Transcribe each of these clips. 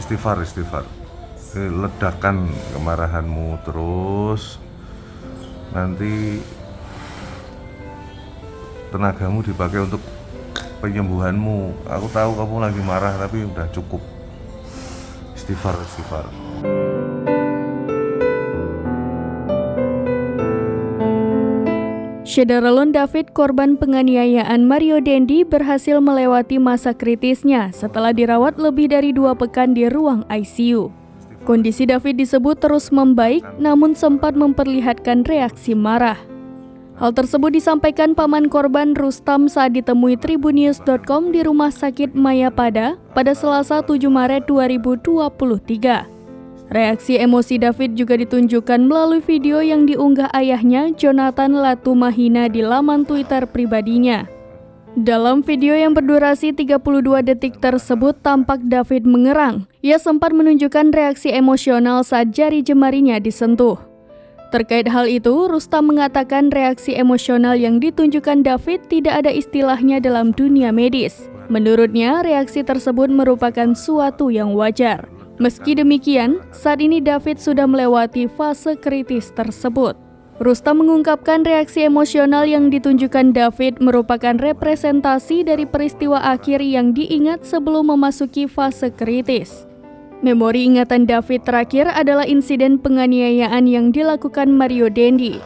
Istighfar, istighfar. Ledakan kemarahanmu terus, nanti tenagamu dipakai untuk penyembuhanmu. Aku tahu kamu lagi marah, tapi udah cukup. Istighfar, istighfar. Syederalon David, korban penganiayaan Mario Dendi, berhasil melewati masa kritisnya setelah dirawat lebih dari 2 pekan di ruang ICU. Kondisi David disebut terus membaik, namun sempat memperlihatkan reaksi marah. Hal tersebut disampaikan paman korban Rustam saat ditemui Tribunnews.com di Rumah Sakit Mayapada pada Selasa 7 Maret 2023. Reaksi emosi David juga ditunjukkan melalui video yang diunggah ayahnya, Jonathan Latumahina, di laman Twitter pribadinya. Dalam video yang berdurasi 32 detik tersebut, tampak David mengerang. Ia sempat menunjukkan reaksi emosional saat jari jemarinya disentuh. Terkait hal itu, Rustam mengatakan reaksi emosional yang ditunjukkan David tidak ada istilahnya dalam dunia medis. Menurutnya, reaksi tersebut merupakan suatu yang wajar. Meski demikian, saat ini David sudah melewati fase kritis tersebut. Rustam mengungkapkan reaksi emosional yang ditunjukkan David merupakan representasi dari peristiwa akhir yang diingat sebelum memasuki fase kritis. Memori ingatan David terakhir adalah insiden penganiayaan yang dilakukan Mario Dendi.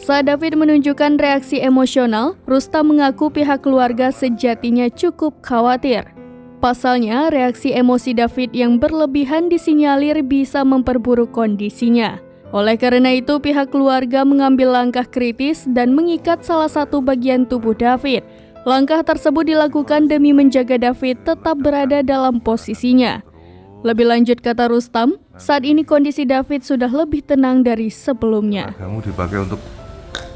Saat David menunjukkan reaksi emosional, Rustam mengaku pihak keluarga sejatinya cukup khawatir. Pasalnya, reaksi emosi David yang berlebihan disinyalir bisa memperburuk kondisinya. Oleh karena itu, pihak keluarga mengambil langkah kritis dan mengikat salah satu bagian tubuh David. Langkah tersebut dilakukan demi menjaga David tetap berada dalam posisinya. Lebih lanjut, kata Rustam, saat ini kondisi David sudah lebih tenang dari sebelumnya. Kamu dipakai untuk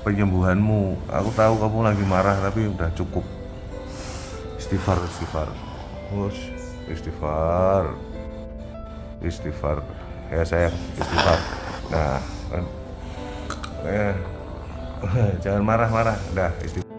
penyembuhanmu. Aku tahu kamu lagi marah, tapi udah cukup. Istighfar, istighfar. Istighfar, istighfar, ya sayang, istighfar. Nah, jangan marah-marah, udah istighfar.